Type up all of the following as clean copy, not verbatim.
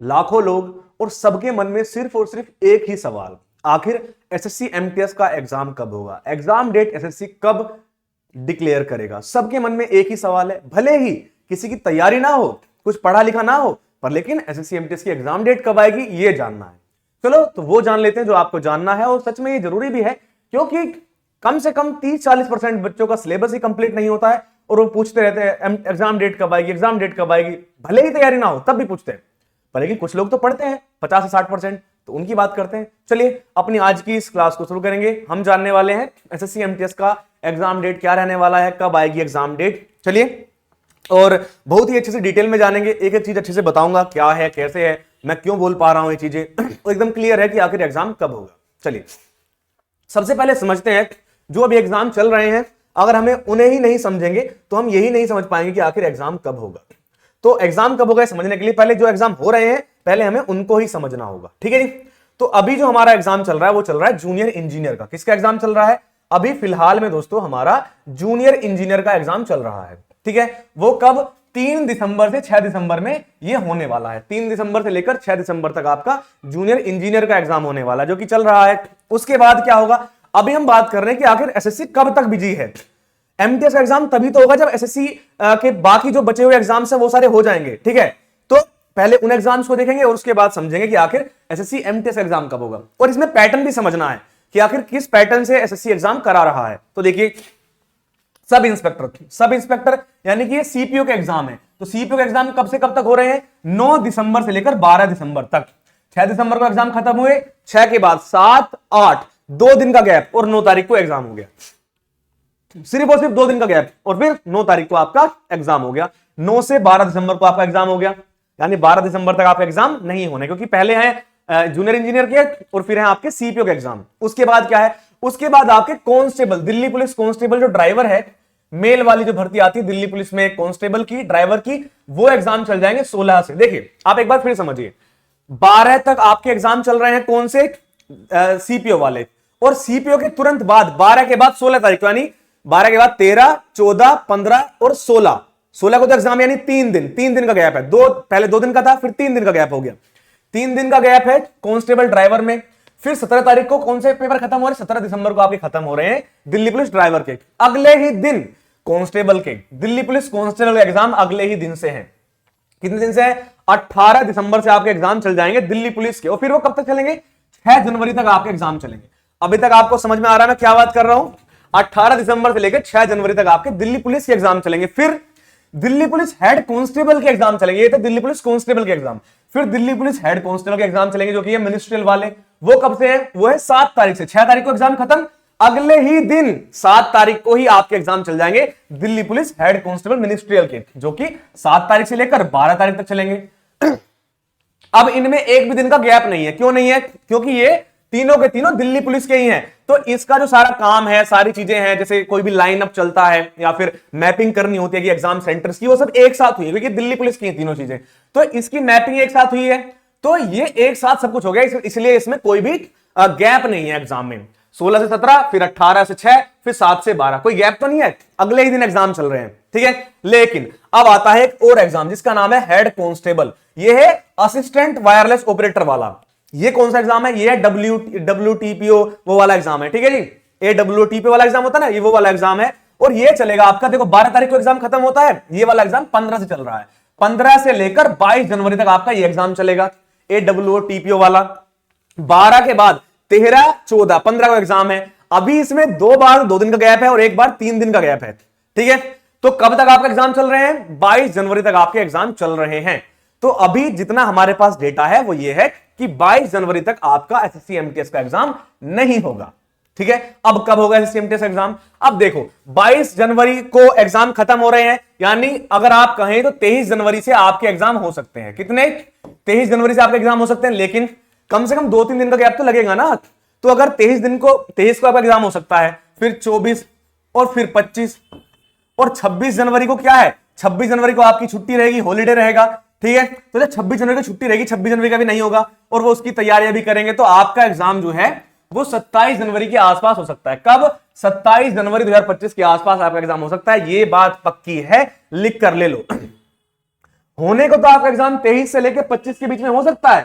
लाखों लोग और सबके मन में सिर्फ और सिर्फ एक ही सवाल, आखिर एसएससी एमटीएस का एग्जाम कब होगा, एग्जाम डेट एसएससी कब डिक्लेयर करेगा। सबके मन में एक ही सवाल है, भले ही किसी की तैयारी ना हो, कुछ पढ़ा लिखा ना हो, पर लेकिन एसएससी एमटीएस की एग्जाम डेट कब आएगी ये जानना है। चलो तो वो जान लेते हैं जो आपको जानना है, और सच में ये जरूरी भी है क्योंकि कम से कम 30-40% बच्चों का सिलेबस ही कंप्लीट नहीं होता है और वो पूछते रहते हैं एग्जाम डेट कब आएगी, एग्जाम डेट कब आएगी, भले ही तैयारी ना हो तब भी पूछते हैं। पर लेकिन कुछ लोग तो पढ़ते हैं 50 से 60%, तो उनकी बात करते हैं। चलिए अपनी आज की इस क्लास को शुरू करेंगे। हम जानने वाले हैं एसएससी एमटीएस का एग्जाम डेट क्या रहने वाला है, कब आएगी एग्जाम डेट। चलिए, और बहुत ही अच्छे से डिटेल में जानेंगे, एक एक चीज अच्छे से बताऊंगा क्या है, कैसे है, मैं क्यों बोल पा रहा हूं ये चीजें एकदम क्लियर है कि आखिर एग्जाम कब होगा। चलिए सबसे पहले समझते हैं जो अभी एग्जाम चल रहे हैं, अगर हमें उन्हें ही नहीं समझेंगे तो हम यही नहीं समझ पाएंगे कि आखिर एग्जाम कब होगा। तो एग्जाम कब होगा समझने के लिए पहले जो एग्जाम हो रहे हैं पहले हमें उनको ही समझना होगा, ठीक है जी। तो अभी जो हमारा एग्जाम चल रहा है वो चल रहा है जूनियर इंजीनियर का। किसका एग्जाम चल रहा है अभी फिलहाल में दोस्तों? हमारा जूनियर इंजीनियर का एग्जाम चल रहा है, ठीक है। वो कब? 3 दिसंबर से 6 दिसंबर में ये होने वाला है। 3 दिसंबर से लेकर 6 दिसंबर तक आपका जूनियर इंजीनियर का एग्जाम होने वाला है, जो कि चल रहा है। उसके बाद क्या होगा, अभी हम बात कर रहे हैं कि आखिर एसएससी कब तक बिजी है। एमटीएस का एग्जाम तभी तो होगा जब एसएससी के बाकी जो बचे हुए एग्जाम्स है वो सारे हो जाएंगे, ठीक है। तो पहले उन एग्जाम्स को देखेंगे और उसके बाद समझेंगे कि आखिर एसएससी एमटीएस एग्जाम कब होगा। और इसमें पैटर्न भी समझना है कि आखिर किस पैटर्न से एसएससी एग्जाम करा रहा है। तो देखिए, सब इंस्पेक्टर यानी कि ये सीपीओ के एग्जाम है। तो सीपीओ के एग्जाम कब से कब तक हो रहे हैं? 9 दिसंबर से लेकर 12 दिसंबर तक। 6 दिसंबर को एग्जाम खत्म हुए, 6 के बाद 7, 8, 2 दिन का गैप, और 9 तारीख को एग्जाम हो गया। सिर्फ और सिर्फ 2 दिन का गैप, और फिर 9 तारीख को आपका एग्जाम हो गया। 9 से 12 दिसंबर को आपका एग्जाम हो गया, यानी 12 दिसंबर तक आपका एग्जाम नहीं होने, क्योंकि पहले है जूनियर इंजीनियर के और फिर है आपके सीपीओ के एग्जाम। उसके बाद क्या है? उसके बाद आपके कांस्टेबल, दिल्ली पुलिस कांस्टेबल जो ड्राइवर है, मेल वाली जो भर्ती आती है दिल्ली पुलिस में कांस्टेबल की, ड्राइवर की, वो एग्जाम चल जाएंगे 16 से। देखिए आप एक बार फिर समझिए, 12 तक आपके एग्जाम चल रहे हैं कौन से? सीपीओ वाले। और सीपीओ के तुरंत बाद 12 के बाद 16 तारीख, यानी 12 के बाद 13, 14, 15 और 16 को तो एग्जाम, यानी 3 दिन का गैप है। पहले 2 दिन का था, फिर 3 दिन का गैप हो गया। 3 दिन का गैप है कांस्टेबल ड्राइवर में। फिर 17 तारीख को कौन से पेपर खत्म हो रहे हैं? 17 दिसंबर को आपके खत्म हो रहे हैं दिल्ली पुलिस ड्राइवर के। अगले ही दिन कांस्टेबल के, दिल्ली पुलिस कांस्टेबल एग्जाम अगले ही दिन से है। कितने दिन से है? 18 दिसंबर से आपके एग्जाम चल जाएंगे दिल्ली पुलिस के। और फिर वो कब तक चलेंगे? 6 जनवरी तक आपके एग्जाम चलेंगे। अभी तक आपको समझ में आ रहा है मैं क्या बात कर रहा हूं? 18 दिसंबर से लेकर 6 जनवरी तक आपके दिल्ली पुलिस के एग्जाम चलेंगे। फिर दिल्ली पुलिस हेड कांस्टेबल के एग्जाम चलेंगे। ये थे दिल्ली पुलिस कांस्टेबल के एग्जाम। फिर दिल्ली पुलिस हेड कांस्टेबल के एग्जाम चलेंगे, जो कि है मिनिस्ट्रियल वाले। वो कब से है? वो है 7 तारीख से। 6 तारीख को एग्जाम खत्म, अगले ही दिन 7 तारीख को ही आपके एग्जाम चल जाएंगे Delhi police head constable ministerial के, जो कि 7 तारीख से लेकर 12 तारीख तक चलेंगे। अब इनमें एक भी दिन का गैप नहीं है। क्यों नहीं है? क्योंकि ये तीनों के तीनों दिल्ली पुलिस के ही हैं। तो इसका जो सारा काम है, सारी चीजें हैं, जैसे कोई भी लाइन अप चलता है या फिर मैपिंग करनी होती है कि एग्जाम सेंटर्स की, वो सब एक साथ हुई है, क्योंकि दिल्ली पुलिस की तीनों चीजें। तो इसकी मैपिंग एक साथ हुई है, तो ये एक साथ सब कुछ हो गया, इसलिए इसमें कोई भी गैप नहीं है एग्जाम में। 16 से 17, फिर 18 से 6, फिर 7 से 12, कोई गैप तो नहीं है, अगले ही दिन एग्जाम चल रहे हैं, ठीक है। लेकिन अब आता है एक और एग्जाम जिसका नाम है हेड कांस्टेबल। ये है असिस्टेंट वायरलेस ऑपरेटर वाला। ये कौन सा एग्जाम है? ये है WTPO वो वाला एग्जाम है, ठीक है जी। WTPO वाला एग्जाम होता है ना, ये वो वाला एग्जाम है। और ये चलेगा आपका, देखो 12 तारीख को एग्जाम खत्म होता है, ये वाला एग्जाम 15 से चल रहा है। 15 से लेकर 22 जनवरी तक आपका ये एग्जाम चलेगा, WTPO वाला। 12 के बाद 13, 14, 15 का एग्जाम है। अभी इसमें 2 बार 2 दिन का गैप है और 1 बार 3 दिन का गैप है, ठीक है। तो कब तक आपका एग्जाम चल रहे हैं? 22 जनवरी तक आपके एग्जाम चल रहे हैं। तो अभी जितना हमारे पास डेटा है वो ये है कि 22 जनवरी तक आपका एसएससी एमटीएस का एग्जाम नहीं होगा, ठीक है। अब कब होगा एसएससी एमटीएस एग्जाम? अब देखो 22 जनवरी को एग्जाम खत्म हो रहे हैं, यानी अगर आप कहें तो 23 जनवरी से आपके एग्जाम हो सकते हैं। कितने? 23 जनवरी से आपके एग्जाम हो सकते हैं, लेकिन कम से कम 2-3 दिन का गैप तो लगेगा ना। तो अगर 23 को आपका एग्जाम हो सकता है, फिर 24 और फिर 25 और 26 जनवरी को क्या है? 26 जनवरी को आपकी छुट्टी रहेगी, हॉलीडे रहेगा, ठीक है। तो जब 26 जनवरी को छुट्टी रहेगी, 26 जनवरी का भी नहीं होगा और वो उसकी तैयारियां भी करेंगे, तो आपका एग्जाम जो है वो 27 जनवरी के आसपास हो सकता है। कब? 27 जनवरी 2025 के आसपास आपका एग्जाम हो सकता है। ये बात पक्की है, लिख कर ले लो। होने को तो आपका एग्जाम 23 से लेकर 25 के बीच में हो सकता है,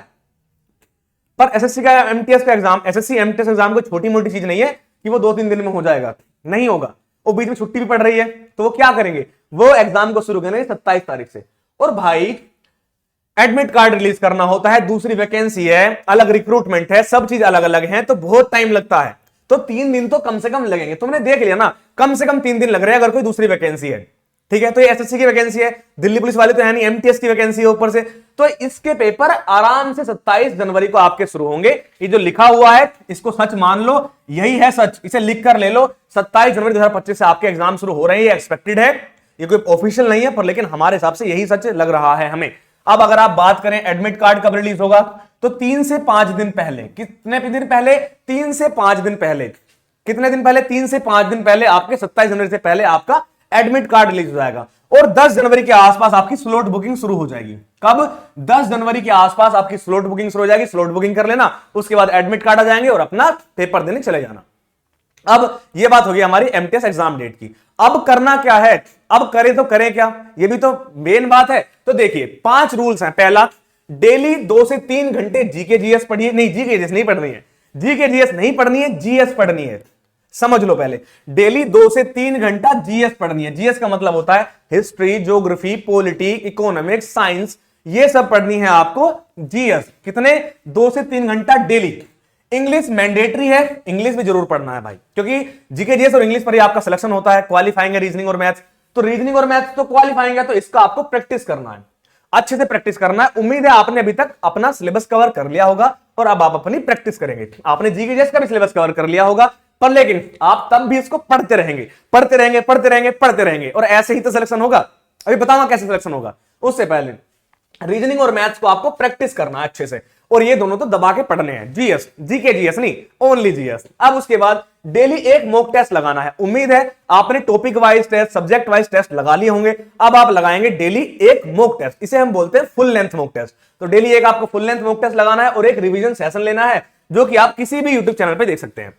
पर एसएससी का एमटीएस का एग्जाम, एसएससी एमटीएस एग्जाम कोई छोटी मोटी चीज नहीं है कि वो 2-3 दिन में हो जाएगा, नहीं होगा। वो बीच में छुट्टी भी पड़ रही है, तो वो क्या करेंगे, वो एग्जाम को शुरू करेंगे 27 तारीख से। और भाई एडमिट कार्ड रिलीज करना होता है, दूसरी वैकेंसी है, अलग रिक्रूटमेंट है, सब चीज अलग अलग है, तो बहुत टाइम लगता है। तो 3 दिन तो कम से कम लगेंगे। तुमने देख लिया ना, कम से कम 3 दिन लग रहे हैं अगर कोई दूसरी वैकेंसी है, ठीक है। तो ये एसएससी की वैकेंसी है, दिल्ली पुलिस वाले तो है नहीं, एमटीएस की वैकेंसी है ऊपर से। तो इसके पेपर आराम से 27 जनवरी को आपके शुरू होंगे। ये जो लिखा हुआ है इसको सच मान लो, यही है सच, इसे लिख कर ले लो। 27 जनवरी 2025 से आपके एग्जाम शुरू हो रहे हैं, ये एक्सपेक्टेड है, ये कोई ऑफिशियल नहीं है, पर लेकिन हमारे हिसाब से यही सच लग रहा है हमें। अब अगर आप बात करें एडमिट कार्ड कब रिलीज होगा, तो 3 से 5 दिन पहले, कितने दिन पहले, 3 से 5 दिन पहले, कितने दिन पहले, 3 से 5 दिन पहले आपके 27 जनवरी से पहले आपका एडमिट कार्ड रिलीज हो जाएगा। और 10 जनवरी के आसपास आपकी स्लॉट बुकिंग शुरू हो जाएगी। कब, 10 जनवरी के आसपास आपकी स्लॉट बुकिंग शुरू हो जाएगी। स्लॉट बुकिंग कर लेना, उसके बाद एडमिट कार्ड आ जाएंगे और अपना पेपर देने चले जाना। अब ये बात होगी हमारी एमटीएस एग्जाम डेट की। अब करना क्या है, अब करें तो करें क्या, ये भी तो मेन बात है। तो देखिए 5 रूल्स हैं। पहला, डेली 2 से 3 घंटे जीके जीएस पढ़िए। नहीं, जीके जीएस नहीं पढ़नी है, जीके जीएस नहीं पढ़नी है, जीएस पढ़नी है। समझ लो, पहले डेली 2 से 3 घंटा जीएस पढ़नी है। जीएस का मतलब होता है history, geography, polity, economics, science, ये सब पढ़नी है आपको जीएस। कितने, 2 से 3 घंटा डेली। इंग्लिश मैंडेटरी है, इंग्लिश भी जरूर पढ़ना है भाई, क्योंकि जीके जीएस और इंग्लिश पर ही आपका सिलेक्शन होता है। क्वालिफाइंग है रीजनिंग और मैथ्स, तो रीजनिंग और मैथ्स तो क्वालिफाइंग है, तो इसका आपको प्रैक्टिस करना है, अच्छे से प्रैक्टिस करना है। उम्मीद है आपने अभी तक अपना सिलेबस कवर कर लिया होगा और अब आप अपनी प्रैक्टिस करेंगे। आपने जीके जीएस का भी सिलेबस कवर कर लिया होगा, पर लेकिन आप तब भी इसको पढ़ते रहेंगे, पढ़ते रहेंगे, पढ़ते रहेंगे, पढ़ते रहेंगे, और ऐसे ही तो सिलेक्शन होगा। अभी बताऊंगा कैसे सिलेक्शन होगा। उससे पहले रीजनिंग और मैथ्स को आपको प्रैक्टिस करना है अच्छे से, और ये दोनों तो दबा के पढ़ने हैं। जीएस, जीके जीएस नहीं, ओनली जीएस। अब उसके बाद डेली एक मॉक टेस्ट लगाना है। उम्मीद है आपने topic wise test, subject wise test लगा लिए होंगे। अब आप लगाएंगे डेली एक मॉक टेस्ट, इसे हम बोलते हैं फुल लेंथ मॉक टेस्ट। तो डेली एक आपको फुल लेंथ मॉक टेस्ट लगाना है और एक रिवीजन सेशन लेना है, जो कि आप किसी भी यूट्यूब चैनल पर देख सकते हैं।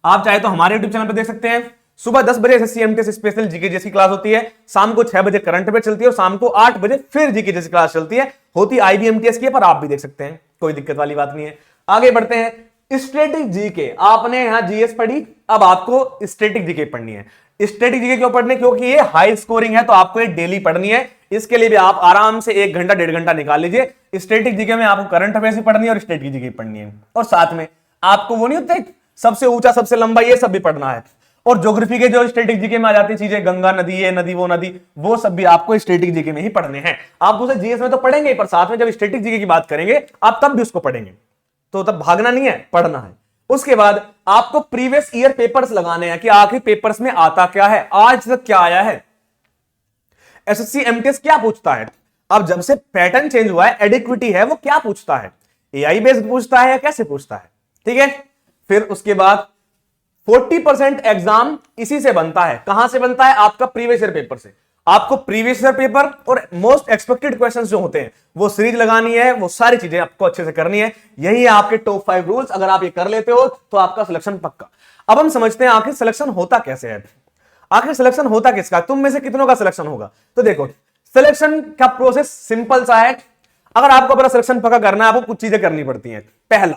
आप चाहे तो हमारे यूट्यूब चैनल पर देख सकते हैं। सुबह 10 बजे SSC MTS special GK GS की क्लास होती है, शाम को 6 बजे करंट अफेयर चलती है, और शाम को 8 बजे फिर जीके जीएस की क्लास चलती है। होती आईबीएमटीएस की है, पर आप भी देख सकते हैं, कोई दिक्कत वाली बात नहीं है। आगे बढ़ते हैं। स्टैटिक जीके, आपने यहां जीएस पढ़ी, अब आपको स्टैटिक जीके पढ़नी है। स्टैटिक जीके क्यों पढ़नी, क्योंकि ये हाई स्कोरिंग है, तो आपको ये डेली पढ़नी है। इसके लिए भी आप आराम से 1 घंटा 1.5 घंटा निकाल लीजिए। स्टैटिक जीके में आपको करंट अफेयर्स भी पढ़नी है और स्टैटिक जीके पढ़नी है, और साथ में आपको वो नहीं होते सबसे ऊंचा सबसे लंबा, ये सब भी पढ़ना है। और ज्योग्राफी के जो स्टैटिक जीके में आ जाती चीजें, गंगा नदी, ये नदी, वो नदी, वो सब भी आपको स्टैटिक जीके में ही पढ़ने हैं। आप दूसरे जीएस में तो पढ़ेंगे, पर साथ में जब स्टैटिक जीके की बात करेंगे आप तब भी उसको पढ़ेंगे, तो तब भागना नहीं है, पढ़ना है। उसके बाद आपको प्रीवियस ईयर पेपर्स लगाने हैं कि आखिर पेपर्स में आता क्या है, आज तक क्या आया है। एसएससी एमटीएस क्या पूछता है, अब जब से पैटर्न चेंज हुआ है, एडिक्विटी है, वो क्या पूछता है, एआई बेस्ड पूछता है या कैसे पूछता है, ठीक है। फिर उसके बाद 40% एग्जाम इसी से बनता है। कहां से बनता है, आपका प्रीवियस ईयर पेपर से। आपको प्रीवियस ईयर पेपर और मोस्ट एक्सपेक्टेड क्वेश्चंस जो होते हैं वो सीरीज लगानी है, वो सारी चीजें आपको अच्छे से करनी है। यही है आपके टॉप 5 रूल्स। अगर आप ये कर लेते हो तो आपका सिलेक्शन पक्का। अब हम समझते हैं आखिर सिलेक्शन होता कैसे है, आखिर सिलेक्शन होता किसका, तुम में से कितनों का सिलेक्शन होगा। तो देखो, सिलेक्शन का प्रोसेस सिंपल सा है। अगर आपको अपना सिलेक्शन पक्का करना है, आपको कुछ चीजें करनी पड़ती हैं। पहला,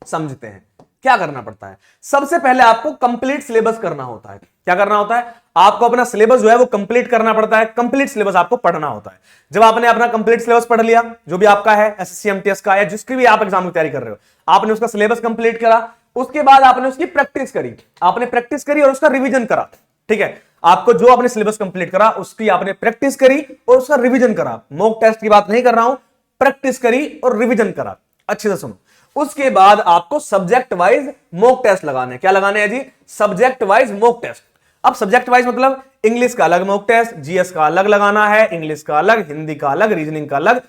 समझते हैं क्या करना पड़ता है। सबसे पहले आपको कंप्लीट सिलेबस करना होता है। क्या करना होता है, आपको अपना सिलेबस जो है वो कंप्लीट करना पड़ता है। कंप्लीट सिलेबस आपको पढ़ना होता है। जब आपने अपना कंप्लीट सिलेबस पढ़ लिया, जो भी आपका है एसएससी एमटीएस का या जिसकी भी आप एग्जाम की तैयारी कर रहे हो, आपने उसका सिलेबस कंप्लीट करा, उसके बाद आपने उसकी प्रैक्टिस करी, आपने प्रैक्टिस करी और उसका रिविजन करा, ठीक है। आपको जो आपने सिलेबस कंप्लीट करा उसकी आपने प्रैक्टिस करी और उसका रिविजन करा। मॉक टेस्ट की बात नहीं कर रहा हूं, प्रैक्टिस करी और रिविजन करा। अच्छे से सुनो। उसके बाद आपको सब्जेक्ट वाइज मॉक टेस्ट लगाने। क्या लगाने हैं जी, सब्जेक्ट वाइज मॉक टेस्ट। अब सब्जेक्ट वाइज मतलब इंग्लिश का अलग मॉक टेस्ट, जीएस का अलग लगाना है, इंग्लिश का अलग, हिंदी का अलग, रीजनिंग का अलग,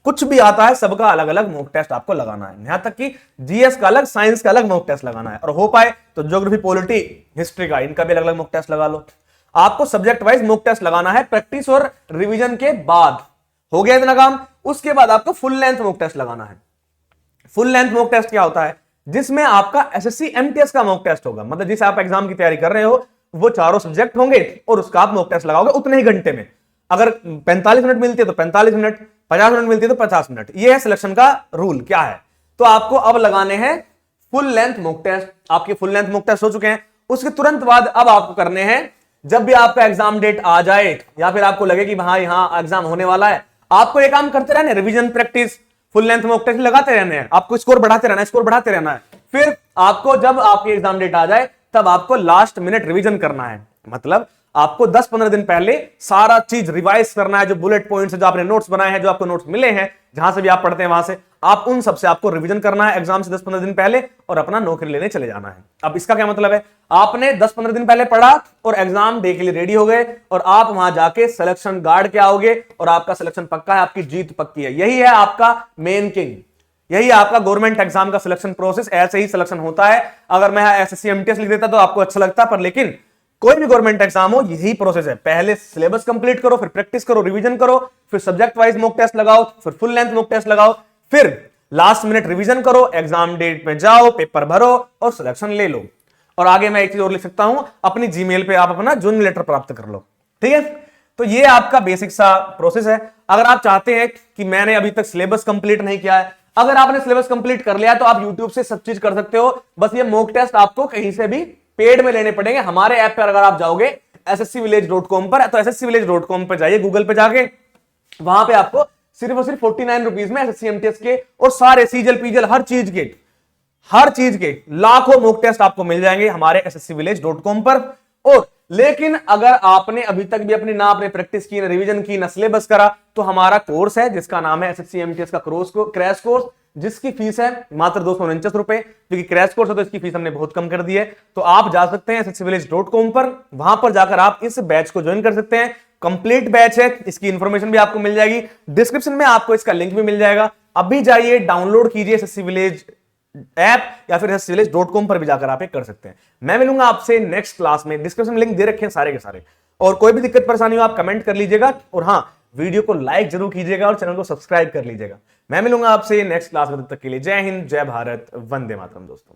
कुछ भी आता है सबका अलग अलग मॉक टेस्ट आपको लगाना है। यहां तक कि जीएस का अलग, साइंस का अलग मॉक टेस्ट लगाना है, और हो पाए तो ज्योग्राफी, पॉलिटी, हिस्ट्री का, इनका भी अलग अलग मॉक टेस्ट लगा लो। आपको सब्जेक्ट वाइज मॉक टेस्ट लगाना है प्रैक्टिस और रिविजन के बाद। हो गया इतना काम। उसके बाद आपको फुल लेंथ मॉक टेस्ट लगाना है। फुल लेंथ मॉक टेस्ट क्या होता है, जिसमें आपका एसएससी एमटीएस का मॉक टेस्ट होगा। मतलब जिस आप एग्जाम की तैयारी कर रहे हो वो चारों सब्जेक्ट होंगे और उसका आप मॉक टेस्ट लगाओगे उतने ही घंटे में। अगर 45 मिनट मिलती है तो 45 मिनट, 50 मिनट मिलती है तो 50 मिनट। ये है सिलेक्शन का रूल क्या है। तो आपको अब लगाने हैं फुल लेंथ मॉक टेस्ट। आपके फुल लेंथ मॉक टेस्ट हो चुके हैं, उसके तुरंत बाद अब आपको करने हैं, जब भी आपका एग्जाम डेट आ जाए या फिर आपको लगे कि हाँ यहां एग्जाम होने वाला है, आपको ये काम करते रहना है, revision practice full length mock test लगाते रहने हैं, आपको स्कोर बढ़ाते रहना है, स्कोर बढ़ाते रहना है। फिर आपको जब आपकी एग्जाम डेट आ जाए तब आपको लास्ट मिनट रिवीजन करना है। मतलब आपको 10-15 दिन पहले सारा चीज रिवाइज करना है, जो बुलेट पॉइंट्स है, जो आपने नोट्स बनाए हैं, जो आपको नोट्स मिले हैं, जहां से भी आप पढ़ते हैं वहां से, आप उन सबसे आपको रिवीजन करना है एग्जाम से 10-15 दिन पहले और अपना नौकरी लेने चले जाना है। अब इसका क्या मतलब है, आपने 10-15 दिन पहले पढ़ा और एग्जाम डे के लिए रेडी हो गए और आप वहां जाके सिलेक्शन गार्ड के आओगे और आपका सिलेक्शन पक्का है, आपकी जीत पक्की है। यही है आपका मेन किंग, यही आपका गवर्नमेंट एग्जाम का सिलेक्शन प्रोसेस। ऐसे ही सिलेक्शन होता है। अगर मैं एसएससी एमटीएस लिख देता तो आपको अच्छा लगता, पर लेकिन कोई भी गवर्नमेंट एग्जाम हो यही प्रोसेस है। पहले सिलेबस कंप्लीट करो, फिर प्रैक्टिस करो, रिवीजन करो, फिर सब्जेक्ट वाइज मॉक टेस्ट लगाओ, फिर फुल लेंथ मॉक टेस्ट लगाओ, फिर लास्ट मिनट रिवीजन करो, एग्जाम डेट में जाओ, पेपर भरो और सिलेक्शन ले लो। और आगे मैं एक चीज और लिख सकता हूं, अपनी जीमेल पे आप अपना ज्वाइनिंग लेटर प्राप्त कर लो। ठीक है, तो ये आपका बेसिक सा प्रोसेस है। अगर आप चाहते हैं कि मैंने अभी तक सिलेबस कंप्लीट नहीं किया है, अगर आपने सिलेबस कंप्लीट कर लिया तो आप यूट्यूब से सब चीज कर सकते हो। बस ये मॉक टेस्ट आपको कहीं से भी पेड में लेने पड़ेंगे। हमारे ऐप पर अगर आप जाओगे sscvillage.com पर, तो sscvillage.com पर जाइए, गूगल पे जाके वहां पे आपको सिर्फ और सिर्फ 49 रुपीज में एसएससी एमटीएस के और सारे सीजल पीजल हर चीज के लाखों मॉक टेस्ट आपको मिल जाएंगे हमारे sscvillage.com पर। और लेकिन अगर आपने अभी तक भी अपनी ना आपने प्रैक्टिस की, ना रिवीजन की, ना सिलेबस करा, तो हमारा कोर्स है जिसका नाम है एसएससी एमटीएस का क्रैश कोर्स, जिसकी फीस है मात्र 249 रुपए। क्योंकि क्रैश कोर्स है तो इसकी फीस हमने बहुत कम कर दी है। तो आप जा सकते हैं sscvillage.com पर, वहां पर जाकर आप इस बैच को ज्वाइन कर सकते हैं। कंप्लीट बैच है, इसकी इंफॉर्मेशन भी आपको मिल जाएगी, डिस्क्रिप्शन में आपको इसका लिंक भी मिल जाएगा। अभी जाइए डाउनलोड कीजिए एसएससी विलेज ऐप, या फिर sscvillage.com पर भी जाकर आप ये कर सकते हैं। मैं मिलूंगा आपसे नेक्स्ट क्लास में, डिस्क्रिप्शन में लिंक दे रखे हैं सारे के सारे। और कोई भी दिक्कत परेशानी हो आप कमेंट कर लीजिएगा, और हाँ वीडियो को लाइक जरूर कीजिएगा और चैनल को सब्सक्राइब कर लीजिएगा। मैं मिलूंगा आपसे नेक्स्ट क्लास में, तब तक के लिए जय हिंद, जय भारत, वंदे मातरम दोस्तों।